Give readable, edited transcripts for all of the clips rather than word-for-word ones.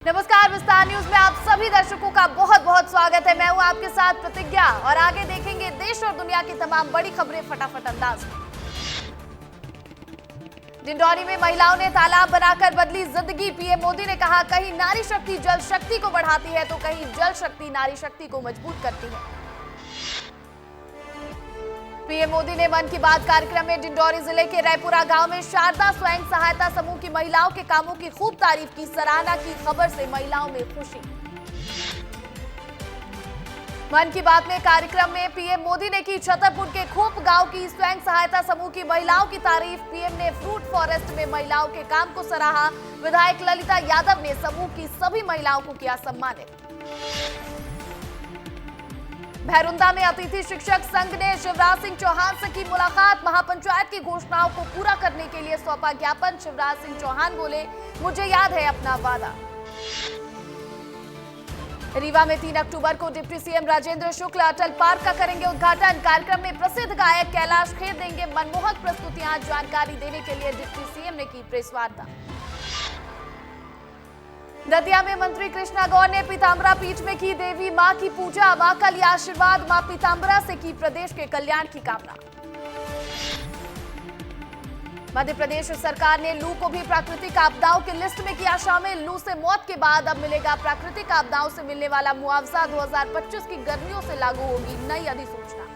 नमस्कार, विस्तार न्यूज में आप सभी दर्शकों का बहुत बहुत स्वागत है। मैं हूं आपके साथ प्रतिज्ञा और आगे देखेंगे देश और दुनिया की तमाम बड़ी खबरें फटाफट अंदाज में। डिंडौरी में महिलाओं ने तालाब बनाकर बदली जिंदगी। पीएम मोदी ने कहा, कहीं नारी शक्ति जल शक्ति को बढ़ाती है तो कहीं जल शक्ति नारी शक्ति को मजबूत करती है। पीएम मोदी ने मन की बात कार्यक्रम में डिंडौरी जिले के रायपुरा गांव में शारदा स्वयं सहायता समूह की महिलाओं के कामों की खूब तारीफ की, सराहना की। खबर से महिलाओं में खुशी। मन की बात में कार्यक्रम में पीएम मोदी ने की छतरपुर के खोप गांव की स्वयं सहायता समूह की महिलाओं की तारीफ। पीएम ने फ्रूट फॉरेस्ट में महिलाओं के काम को सराहा। विधायक ललिता यादव ने समूह की सभी महिलाओं को किया सम्मानित। भैरुंदा में अतिथि शिक्षक संघ ने शिवराज सिंह चौहान से की मुलाकात। महापंचायत की घोषणाओं को पूरा करने के लिए सौंपा ज्ञापन। शिवराज सिंह चौहान बोले, मुझे याद है अपना वादा। रीवा में 3 अक्टूबर को डिप्टी सीएम राजेंद्र शुक्ल अटल पार्क का करेंगे उद्घाटन। कार्यक्रम में प्रसिद्ध गायक कैलाश खेर देंगे मनमोहक प्रस्तुतियां। जानकारी देने के लिए डिप्टी सीएम ने की प्रेस वार्ता। दतिया में मंत्री कृष्णा गौर ने पीताम्बरा पीठ में की देवी मां की पूजा। मां का लिया आशीर्वाद। मां पीताम्बरा से की प्रदेश के कल्याण की कामना। मध्य प्रदेश सरकार ने लू को भी प्राकृतिक आपदाओं की लिस्ट में किया शामिल। लू से मौत के बाद अब मिलेगा प्राकृतिक आपदाओं से मिलने वाला मुआवजा। 2025 की गर्मियों से लागू होगी नई अधिसूचना।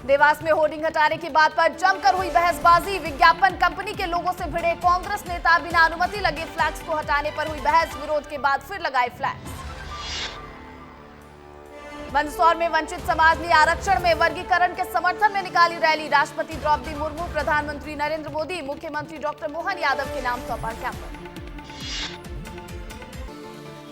देवास में होर्डिंग हटाने की बात पर जमकर हुई बहसबाजी। विज्ञापन कंपनी के लोगों से भिड़े कांग्रेस नेता। बिना अनुमति लगे फ्लैक्स को हटाने पर हुई बहस। विरोध के बाद फिर लगाए फ्लैक्स। मंदसौर में वंचित समाज ने आरक्षण में वर्गीकरण के समर्थन में निकाली रैली। राष्ट्रपति द्रौपदी मुर्मू, प्रधानमंत्री नरेंद्र मोदी, मुख्यमंत्री डॉक्टर मोहन यादव के नाम सौंपा ज्ञापन।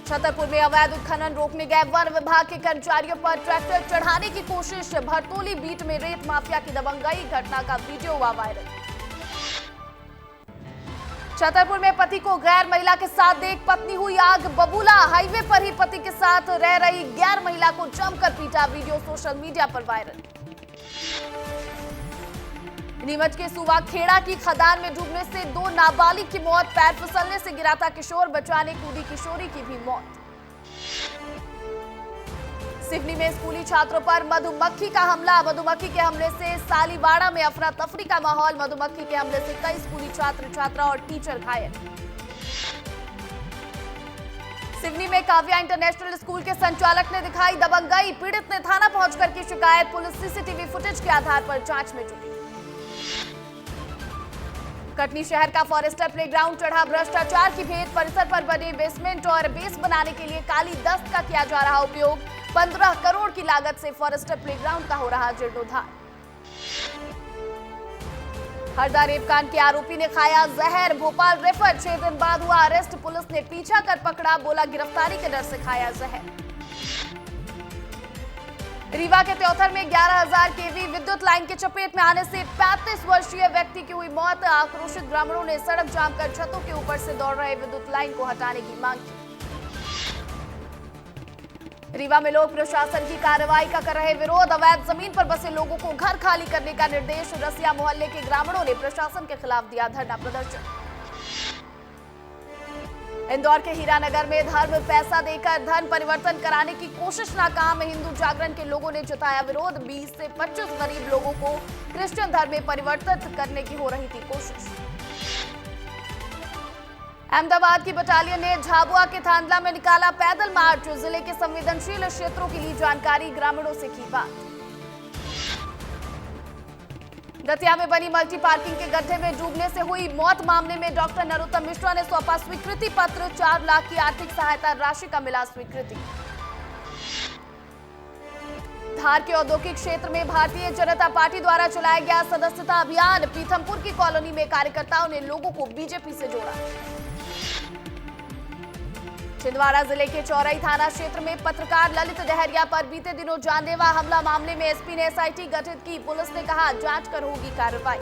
छतरपुर में अवैध उत्खनन रोकने गए वन विभाग के कर्मचारियों पर ट्रैक्टर चढ़ाने की कोशिश। भरतोली बीट में रेत माफिया की दबंगई। घटना का वीडियो हुआ वायरल। छतरपुर में पति को गैर महिला के साथ देख पत्नी हुई आग बबूला। हाईवे पर ही पति के साथ रह रही गैर महिला को जमकर पीटा। वीडियो सोशल मीडिया पर वायरल। नीमच के सुवा खेड़ा की खदान में डूबने से 2 नाबालिग की मौत। पैर फिसलने से गिरा था किशोर, बचाने कूदी किशोरी की भी मौत। सिवनी में स्कूली छात्रों पर मधुमक्खी का हमला। मधुमक्खी के हमले से सालीवाड़ा में अफरा तफरी का माहौल। मधुमक्खी के हमले से कई स्कूली छात्र छात्रा और टीचर घायल। सिवनी में काव्या इंटरनेशनल स्कूल के संचालक ने दिखाई दबंगई। पीड़ित ने थाना पहुंचकर की शिकायत। पुलिस सीसीटीवी फुटेज के आधार पर जांच में जुटी। कटनी शहर का फॉरेस्टर प्लेग्राउंड चढ़ा भ्रष्टाचार की भेंट। परिसर पर बने बेसमेंट और बेस बनाने के लिए काली दस्त का किया जा रहा उपयोग। 15 करोड़ की लागत से फॉरेस्टर प्लेग्राउंड का हो रहा जीर्णोद्धार। हरदा रेपकांड के आरोपी ने खाया जहर। भोपाल रेफर। 6 दिन बाद हुआ अरेस्ट। पुलिस ने पीछा कर पकड़ा। बोला, गिरफ्तारी के डर से खाया जहर। रीवा के त्योथर में 11,000 केवी विद्युत लाइन की चपेट में आने से 35 वर्षीय व्यक्ति की हुई मौत। आक्रोशित ग्रामीणों ने सड़क जाम कर छतों के ऊपर से दौड़ रहे विद्युत लाइन को हटाने की मांग की। रीवा में लोग प्रशासन की कार्रवाई का कर रहे विरोध। अवैध जमीन पर बसे लोगों को घर खाली करने का निर्देश। रसिया मोहल्ले के ग्रामीणों ने प्रशासन के खिलाफ दिया धरना प्रदर्शन। इंदौर के हीरानगर में धर्म पैसा देकर धन परिवर्तन कराने की कोशिश नाकाम। हिंदू जागरण के लोगों ने जताया विरोध। 20 से 25 गरीब लोगों को क्रिश्चियन धर्म में परिवर्तित करने की हो रही थी कोशिश। अहमदाबाद की बटालियन ने झाबुआ के थांदला में निकाला पैदल मार्च। जिले के संवेदनशील क्षेत्रों की ली जानकारी। ग्रामीणों से की बात। दतिया में बनी मल्टी पार्किंग के गड्ढे में डूबने से हुई मौत मामले में डॉक्टर नरोत्तम मिश्रा ने सौंपा स्वीकृति पत्र। 4 लाख की आर्थिक सहायता राशि का मिला स्वीकृति। धार के औद्योगिक क्षेत्र में भारतीय जनता पार्टी द्वारा चलाया गया सदस्यता अभियान। पीथमपुर की कॉलोनी में कार्यकर्ताओं ने लोगों को बीजेपी से जोड़ा। छिंदवाड़ा जिले के चौरई थाना क्षेत्र में पत्रकार ललित डहरिया पर बीते दिनों जानलेवा हमला मामले में एसपी ने एसआईटी गठित की। पुलिस ने कहा, जांच कर होगी कार्रवाई।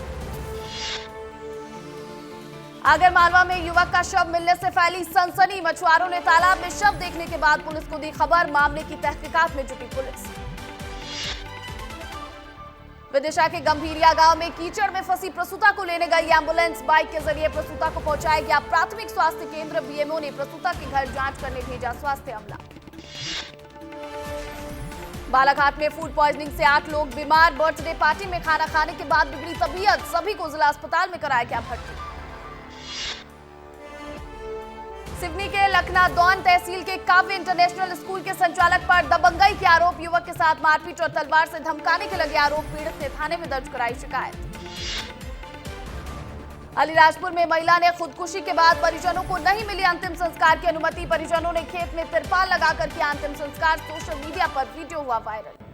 आगरमालवा में युवक का शव मिलने से फैली सनसनी। मछुआरों ने तालाब में शव देखने के बाद पुलिस को दी खबर। मामले की तहकीकात में जुटी पुलिस। विदिशा के गंभीरिया गांव में कीचड़ में फंसी प्रसूता को लेने गई एम्बुलेंस। बाइक के जरिए प्रसूता को पहुंचाया गया प्राथमिक स्वास्थ्य केंद्र। बीएमओ ने प्रसूता के घर जांच करने भेजा स्वास्थ्य अमला। बालाघाट में फूड पॉइजनिंग से 8 लोग बीमार। बर्थडे पार्टी में खाना खाने के बाद बिगड़ी तबीयत, सभी को जिला अस्पताल में कराया गया भर्ती। सिवनी के लखनादौन तहसील के काव्य इंटरनेशनल स्कूल के संचालक पर दबंगई के आरोप। युवक के साथ मारपीट और तलवार से धमकाने के लगे आरोप। पीड़ित ने थाने में दर्ज कराई शिकायत। अलीराजपुर में महिला ने खुदकुशी के बाद परिजनों को नहीं मिली अंतिम संस्कार की अनुमति। परिजनों ने खेत में तिरपाल लगाकर किया अंतिम संस्कार। सोशल मीडिया पर वीडियो हुआ वायरल।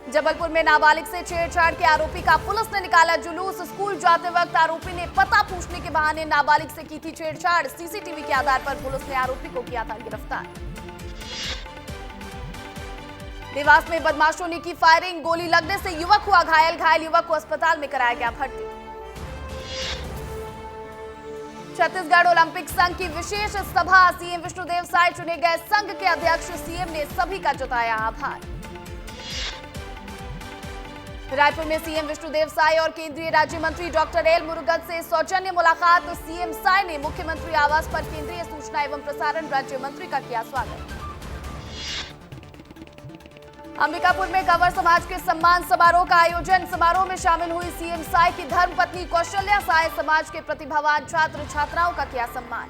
जबलपुर में नाबालिग से छेड़छाड़ के आरोपी का पुलिस ने निकाला जुलूस। स्कूल जाते वक्त आरोपी ने पता पूछने के बहाने नाबालिग से की थी छेड़छाड़। सीसीटीवी के आधार पर पुलिस ने आरोपी को किया था गिरफ्तार। देवास में बदमाशों ने की फायरिंग। गोली लगने से युवक हुआ घायल। घायल युवक को अस्पताल में कराया गया भर्ती। छत्तीसगढ़ ओलंपिक संघ की विशेष सभा। सीएम विष्णुदेव साय चुने गए संघ के अध्यक्ष। सीएम ने सभी का जताया आभार। रायपुर में सीएम विष्णुदेव साय और केंद्रीय राज्य मंत्री डॉक्टर एल मुरुगन से सौजन्य मुलाकात। सीएम साय ने मुख्यमंत्री आवास पर केंद्रीय सूचना एवं प्रसारण राज्य मंत्री का किया स्वागत। अंबिकापुर में कंवर समाज के सम्मान समारोह का आयोजन। समारोह में शामिल हुई सीएम साय की धर्मपत्नी कौशल्या साय। समाज के प्रतिभावान छात्र छात्राओं का किया सम्मान।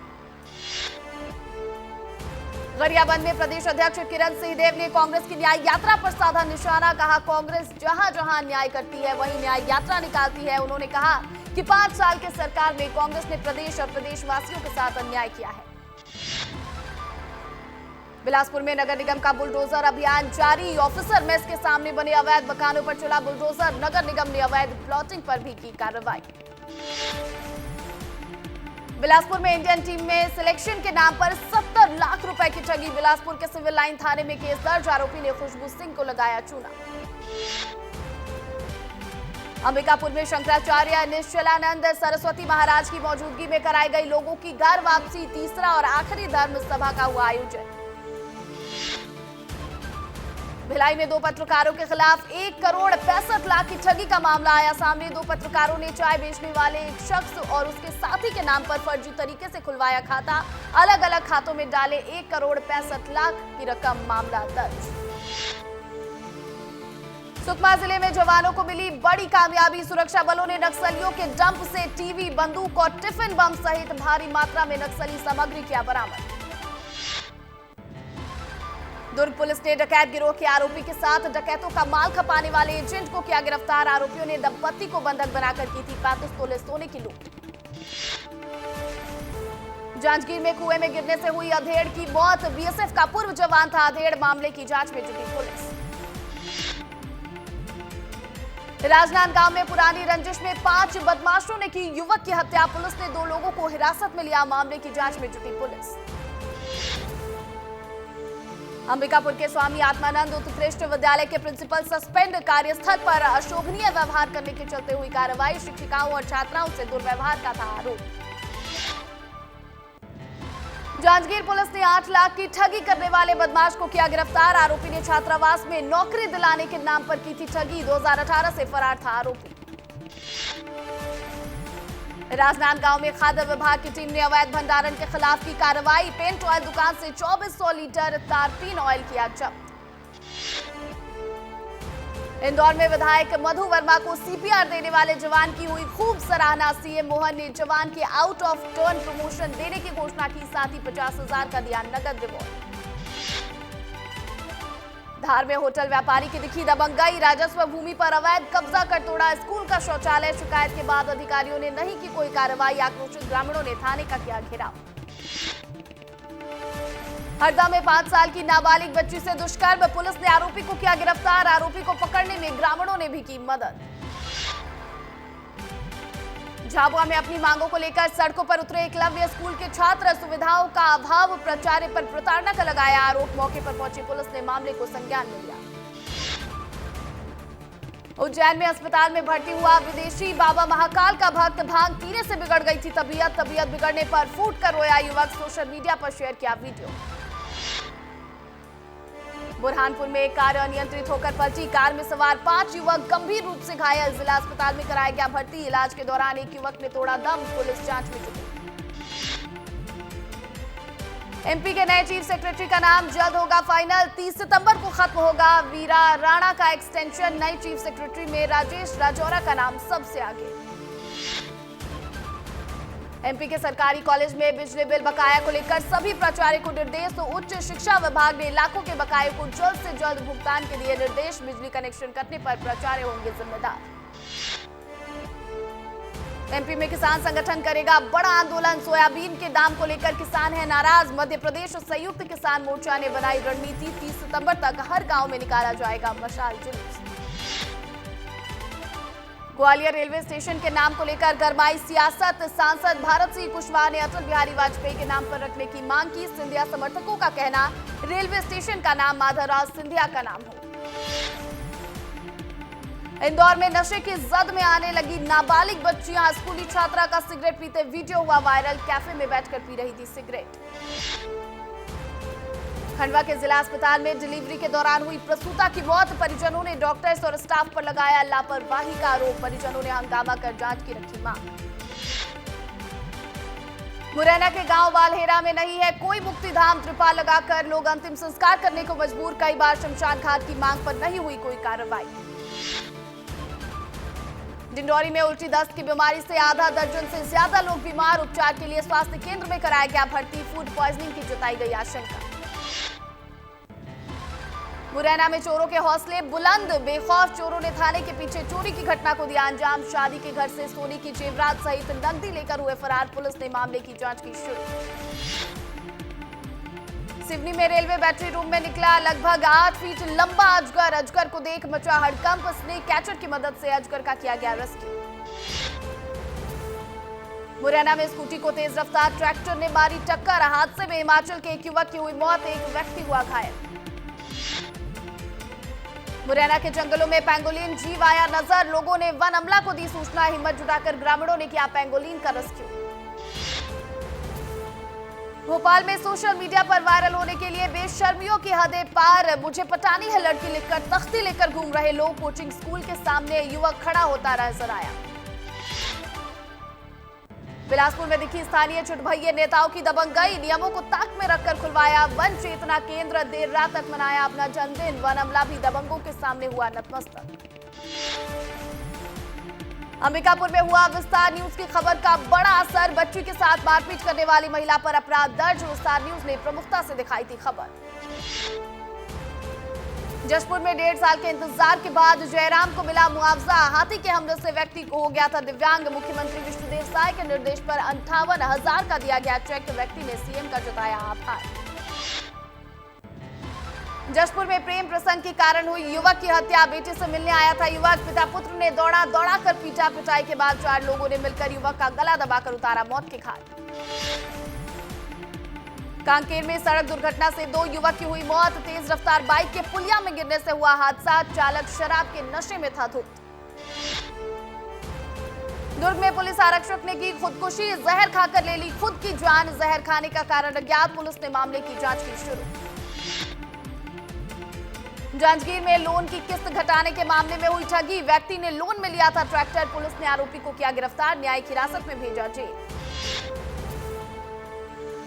गरियाबंद में प्रदेश अध्यक्ष किरण सिंहदेव ने कांग्रेस की न्याय यात्रा पर साधा निशाना। कहा कांग्रेस जहां जहां अन्याय करती है वहीं न्याय यात्रा निकालती है। उन्होंने कहा कि 5 साल के सरकार में कांग्रेस ने प्रदेश और प्रदेशवासियों के साथ अन्याय किया है। बिलासपुर में नगर निगम का बुलडोजर अभियान जारी। ऑफिसर मेस के सामने बने अवैध मकानों पर चला बुलडोजर। नगर निगम ने अवैध प्लॉटिंग पर भी की कार्रवाई। बिलासपुर में इंडियन टीम में सिलेक्शन के नाम पर 70 लाख रुपए की ठगी। बिलासपुर के सिविल लाइन थाने में केस दर्ज। आरोपी ने खुशबू सिंह को लगाया चूना। अंबिकापुर में शंकराचार्य निश्चलानंद सरस्वती महाराज की मौजूदगी में कराई गई लोगों की घर वापसी। तीसरा और आखिरी धर्म सभा का हुआ आयोजन। भिलाई में 2 पत्रकारों के खिलाफ 1 करोड़ 65 लाख की ठगी का मामला आया सामने। 2 पत्रकारों ने चाय बेचने वाले एक शख्स और उसके साथी के नाम पर फर्जी तरीके से खुलवाया खाता। अलग अलग खातों में डाले 1 करोड़ 65 लाख की रकम। मामला दर्ज। सुकमा जिले में जवानों को मिली बड़ी कामयाबी। सुरक्षा बलों ने नक्सलियों के डंप से टीवी, बंदूक और टिफिन बम सहित भारी मात्रा में नक्सली सामग्री किया बरामद। दुर्ग पुलिस ने डकैत गिरोह के आरोपी के साथ डकैतों का माल खपाने वाले एजेंट को किया गिरफ्तार। आरोपियों ने दंपत्ति को बंधक बनाकर की थी 35 तोले सोने की लूट। जांजगीर में कुएं में गिरने से हुई अधेड़ की मौत। बीएसएफ का पूर्व जवान था अधेड़। मामले की जांच में जुटी पुलिस। राजनांदगांव में पुरानी रंजिश में 5 बदमाशों ने की युवक की हत्या। पुलिस ने 2 लोगों को हिरासत में लिया। मामले की जांच में जुटी पुलिस। अंबिकापुर के स्वामी आत्मानंद उत्कृष्ट विद्यालय के प्रिंसिपल सस्पेंड। कार्यस्थल पर अशोभनीय व्यवहार करने के चलते हुई कार्रवाई। शिक्षिकाओं और छात्राओं से दुर्व्यवहार का था आरोप। जांजगीर पुलिस ने 8 लाख की ठगी करने वाले बदमाश को किया गिरफ्तार। आरोपी ने छात्रावास में नौकरी दिलाने के नाम पर की थी ठगी। 2018 से फरार था आरोपी। राजनांदगांव में खाद्य विभाग की टीम ने अवैध भंडारण के खिलाफ की कार्रवाई। पेंट ऑयल दुकान से 2400 लीटर तारपीन ऑयल किया जब्त। इंदौर में विधायक मधु वर्मा को सीपीआर देने वाले जवान की हुई खूब सराहना। सीएम मोहन ने जवान के आउट ऑफ टर्न प्रमोशन देने की घोषणा की। साथ ही 50,000 का दिया नगद रिवॉर्ड। धार में होटल व्यापारी की दिखी दबंगई। राजस्व भूमि पर अवैध कब्जा कर तोड़ा स्कूल का शौचालय। शिकायत के बाद अधिकारियों ने नहीं की कोई कार्रवाई। आक्रोशित ग्रामीणों ने थाने का किया घेराव। हरदा में 5 साल की नाबालिग बच्ची से दुष्कर्म। पुलिस ने आरोपी को किया गिरफ्तार। आरोपी को पकड़ने में ग्रामीणों ने भी की मदद। झाबुआ में अपनी मांगों को लेकर सड़कों पर उतरे एकलव्य स्कूल के छात्र। सुविधाओं का अभाव, प्राचार्य पर प्रताड़ना का लगाया आरोप। मौके पर पहुंची पुलिस ने मामले को संज्ञान में लिया। उज्जैन में अस्पताल में भर्ती हुआ विदेशी बाबा महाकाल का भक्त। भांग पीने से बिगड़ गई थी तबीयत बिगड़ने पर फूट कर रोया युवक। सोशल मीडिया पर शेयर किया वीडियो। बुरहानपुर में कार अनियंत्रित होकर पलटी, कार में सवार 5 युवक गंभीर रूप से घायल, जिला अस्पताल में कराया गया भर्ती। इलाज के दौरान एक युवक ने तोड़ा दम, पुलिस जांच में जुटी। एमपी के नए चीफ सेक्रेटरी का नाम जल्द होगा फाइनल, 30 सितंबर को खत्म होगा वीरा राणा का एक्सटेंशन। नए चीफ सेक्रेटरी में राजेश राजौरा का नाम सबसे आगे। एमपी के सरकारी कॉलेज में बिजली बिल बकाया को लेकर सभी प्राचार्य को निर्देश, तो उच्च शिक्षा विभाग ने लाखों के बकाये को जल्द से जल्द भुगतान के दिए निर्देश। बिजली कनेक्शन कटने पर प्राचार्य होंगे जिम्मेदार। एमपी में किसान संगठन करेगा बड़ा आंदोलन, सोयाबीन के दाम को लेकर किसान है नाराज। मध्य प्रदेश संयुक्त किसान मोर्चा ने बनाई रणनीति, 30 सितंबर तक हर गांव में निकाला जाएगा मशाल जुलूस। ग्वालियर रेलवे स्टेशन के नाम को लेकर गरमाई सियासत, सांसद भारत सिंह कुशवाहा ने अटल बिहारी वाजपेयी के नाम पर रखने की मांग की। सिंधिया समर्थकों का कहना, रेलवे स्टेशन का नाम माधवराज सिंधिया का नाम हो। इंदौर में नशे की जद में आने लगी नाबालिग बच्चियां, स्कूली छात्रा का सिगरेट पीते वीडियो हुआ वायरल, कैफे में बैठकर पी रही थी सिगरेट। खंडवा के जिला अस्पताल में डिलीवरी के दौरान हुई प्रसूता की मौत, परिजनों ने डॉक्टर्स और स्टाफ पर लगाया लापरवाही का आरोप। परिजनों ने हंगामा कर जांच की रखी मांग। मुरैना के गांव वालहेरा में नहीं है कोई मुक्तिधाम, त्रिपाल लगाकर लोग अंतिम संस्कार करने को मजबूर। कई बार शमशान घाट की मांग पर नहीं हुई कोई कार्रवाई। डिंडौरी में उल्टी दस्त की बीमारी से आधा दर्जन से ज्यादा लोग बीमार, उपचार के लिए स्वास्थ्य केंद्र में कराया गया भर्ती। फूड पॉइजनिंग की जताई गई आशंका। मुरैना में चोरों के हौसले बुलंद, बेखौफ चोरों ने थाने के पीछे चोरी की घटना को दिया अंजाम। शादी के घर से सोने की जेवरात सहित नकदी लेकर हुए फरार, पुलिस ने मामले की जांच की शुरू। सिवनी में रेलवे बैटरी रूम में निकला लगभग 8 फीट लंबा अजगर, अजगर को देख मचा हड़कंप। स्नेक कैचर की मदद से अजगर का किया गया रेस्क्यू। मुरैना में स्कूटी को तेज रफ्तार ट्रैक्टर ने मारी टक्कर, हादसे में हिमाचल के एक युवक की हुई मौत, एक व्यक्ति हुआ घायल। मुरैना के जंगलों में पेंगोलिन जीव आया नजर, लोगों ने वन अमला को दी सूचना, हिम्मत जुटाकर ग्रामीणों ने किया पेंगोलिन का रेस्क्यू। भोपाल में सोशल मीडिया पर वायरल होने के लिए बेशर्मियों की हदें पार, मुझे पटानी है लड़की लिखकर तख्ती लेकर घूम रहे लोग। कोचिंग स्कूल के सामने युवक खड़ा होता नजर आया। बिलासपुर में दिखी स्थानीय चुटभइये नेताओं की दबंगई, नियमों को ताक में रखकर खुलवाया वन चेतना केंद्र, देर रात तक मनाया अपना जन्मदिन। वन अमला भी दबंगों के सामने हुआ नतमस्तक। अंबिकापुर में हुआ विस्तार न्यूज की खबर का बड़ा असर, बच्ची के साथ मारपीट करने वाली महिला पर अपराध दर्ज। विस्तार न्यूज ने प्रमुखता से दिखाई थी खबर। जशपुर में 1.5 साल के इंतजार के बाद जयराम को मिला मुआवजा, हाथी के हमले से व्यक्ति को हो गया था दिव्यांग। मुख्यमंत्री विष्णुदेव साय के निर्देश पर 58,000 का दिया गया चेक, व्यक्ति ने सीएम का जताया आभार। जशपुर में प्रेम प्रसंग के कारण हुई युवक की हत्या, बेटे से मिलने आया था युवक, पिता पुत्र ने दौड़ा कर पीटा, पिटाई के बाद 4 लोगों ने मिलकर युवक का गला दबाकर उतारा मौत के घाट। कांकेर में सड़क दुर्घटना से 2 युवक की हुई मौत, तेज रफ्तार बाइक के पुलिया में गिरने से हुआ हादसा, चालक शराब के नशे में था धुत। दुर्ग में पुलिस आरक्षक ने की खुदकुशी, जहर खाकर ले ली खुद की जान, जहर खाने का कारण अज्ञात, पुलिस ने मामले की जांच की शुरू। जांजगीर में लोन की किस्त घटाने के मामले में हुई ठगी, व्यक्ति ने लोन में लिया था ट्रैक्टर, पुलिस ने आरोपी को किया गिरफ्तार, न्यायिक हिरासत में भेजा जेल।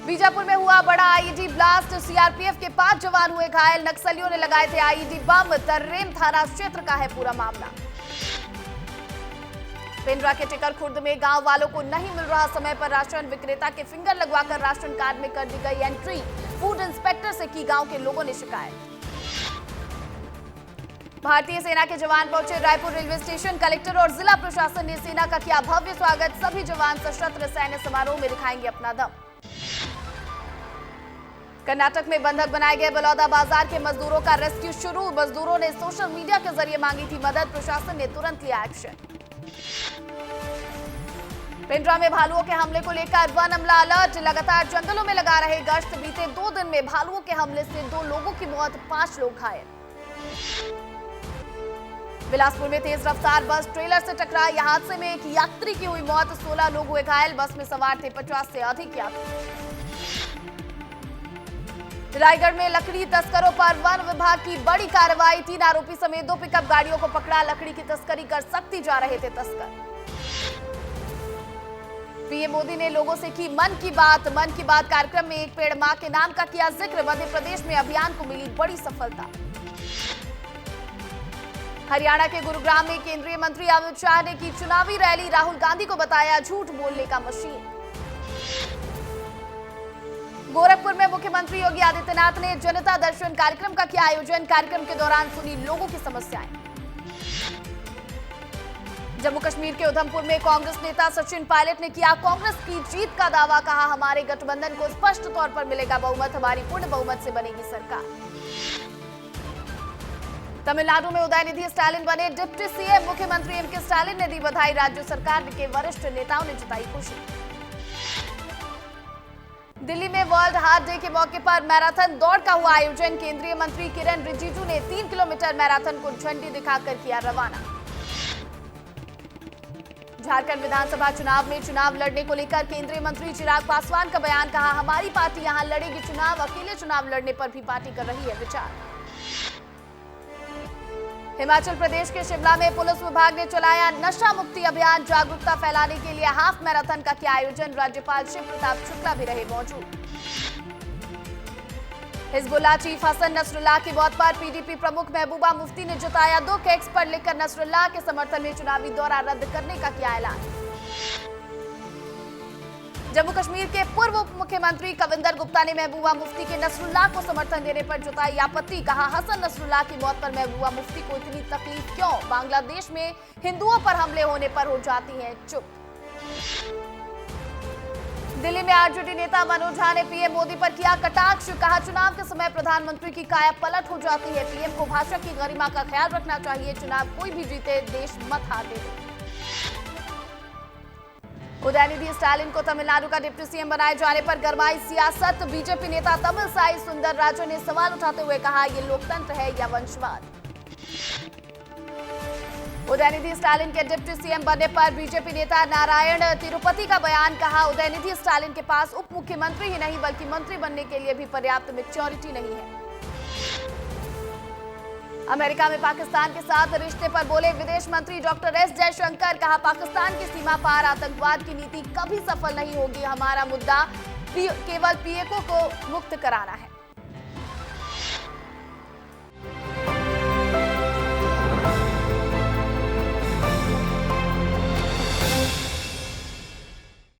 बीजापुर में हुआ बड़ा आईईडी ब्लास्ट, सीआरपीएफ के 5 जवान हुए घायल, नक्सलियों ने लगाए थे आईईडी बम, तर्रेम थाना क्षेत्र का है पूरा मामला। पिंडरा के टिकर खुर्द में गांव वालों को नहीं मिल रहा समय पर राशन, विक्रेता के फिंगर लगवाकर राशन कार्ड में कर दी गई एंट्री, फूड इंस्पेक्टर से की गांव के लोगों ने शिकायत। भारतीय सेना के जवान पहुंचे रायपुर रेलवे स्टेशन, कलेक्टर और जिला प्रशासन ने सेना का किया भव्य स्वागत, सभी जवान सशस्त्र सैन्य समारोह में दिखाएंगे अपना दम। कर्नाटक में बंधक बनाए गए बलौदा बाजार के मजदूरों का रेस्क्यू शुरू, मजदूरों ने सोशल मीडिया के जरिए मांगी थी मदद, प्रशासन ने तुरंत लिया एक्शन। पिंडरा में भालुओं के हमले को लेकर वन अमला अलर्ट, लगातार जंगलों में लगा रहे गश्त, बीते 2 दिन में भालुओं के हमले से 2 लोगों की मौत, 5 लोग घायल। बिलासपुर में तेज रफ्तार बस ट्रेलर से टकराई, हादसे में एक यात्री की हुई मौत, 16 लोग हुए घायल, बस में सवार थे 50 से अधिक यात्री। रायगढ़ में लकड़ी तस्करों पर वन विभाग की बड़ी कार्रवाई। 3 आरोपी समेत 2 पिकअप गाड़ियों को पकड़ा। लकड़ी की तस्करी कर सकती जा रहे थे तस्कर। पीएम मोदी ने लोगों से की मन की बात कार्यक्रम में एक पेड़ मां के नाम का किया जिक्र। मध्य प्रदेश में अभियान को मिली बड़ी सफलता। हरियाणा के गुरुग्राम में केंद्रीय मंत्री अमित शाह ने की चुनावी रैली। राहुल गांधी को बताया झूठ बोलने का मशीन। गोरखपुर में मुख्यमंत्री योगी आदित्यनाथ ने जनता दर्शन कार्यक्रम का किया आयोजन। कार्यक्रम के दौरान सुनी लोगों की समस्याएं। जम्मू कश्मीर के उधमपुर में कांग्रेस नेता सचिन पायलट ने किया कांग्रेस की जीत का दावा। कहा हमारे गठबंधन को स्पष्ट तौर पर मिलेगा बहुमत। हमारी पूर्ण बहुमत से बनेगी सरकार। तमिलनाडु में उदयनिधि स्टालिन बने डिप्टी सीएम। मुख्यमंत्री एमके स्टालिन ने दी बधाई। राज्य सरकार के वरिष्ठ नेताओं ने जताई खुशी। दिल्ली में वर्ल्ड हार्ट डे के मौके पर मैराथन दौड़ का हुआ आयोजन। केंद्रीय मंत्री किरण रिजिजू ने 3 किलोमीटर मैराथन को झंडी दिखाकर किया रवाना। झारखंड विधानसभा चुनाव में चुनाव लड़ने को लेकर केंद्रीय मंत्री चिराग पासवान का बयान। कहा हमारी पार्टी यहां लड़ेगी चुनाव। अकेले चुनाव लड़ने पर भी पार्टी कर रही है विचार। हिमाचल प्रदेश के शिमला में पुलिस विभाग ने चलाया नशा मुक्ति अभियान। जागरूकता फैलाने के लिए हाफ मैराथन का किया आयोजन। राज्यपाल शिव प्रताप शुक्ला भी रहे मौजूद। हिजबुल्लाह चीफ हसन नसरुल्लाह की मौत पर पीडीपी प्रमुख महबूबा मुफ्ती ने जताया दुख। एक्स पर लिखकर नसरुल्लाह के समर्थन में चुनावी दौरा रद्द करने का किया ऐलान। जम्मू कश्मीर के पूर्व उप मुख्यमंत्री कविंदर गुप्ता ने महबूबा मुफ्ती के नसरुल्लाह को समर्थन देने पर जताई आपत्ति। कहा हसन नसरुल्लाह की मौत पर महबूबा मुफ्ती को इतनी तकलीफ क्यों? बांग्लादेश में हिंदुओं पर हमले होने पर हो जाती हैं चुप। दिल्ली में आरजेडी नेता मनोज झा ने पीएम मोदी पर किया कटाक्ष। कहा चुनाव के समय प्रधानमंत्री की काया पलट हो जाती है। पीएम को भाषा की गरिमा का ख्याल रखना चाहिए। चुनाव कोई भी जीते देश मत हारने दे। उदयनिधि स्टालिन को तमिलनाडु का डिप्टी सीएम बनाए जाने पर गरमाई सियासत। बीजेपी नेता तमिलसाई सुंदर राजू ने सवाल उठाते हुए कहा ये लोकतंत्र है या वंशवाद। उदयनिधि स्टालिन के डिप्टी सीएम बनने पर बीजेपी नेता नारायण तिरुपति का बयान। कहा उदयनिधि स्टालिन के पास उप मुख्यमंत्री ही नहीं बल्कि मंत्री बनने के लिए भी पर्याप्त मैच्योरिटी नहीं है। अमेरिका में पाकिस्तान के साथ रिश्ते पर बोले विदेश मंत्री डॉक्टर एस जयशंकर। कहा पाकिस्तान की सीमा पार आतंकवाद की नीति कभी सफल नहीं होगी। हमारा मुद्दा केवल पीएलओ को मुक्त कराना है।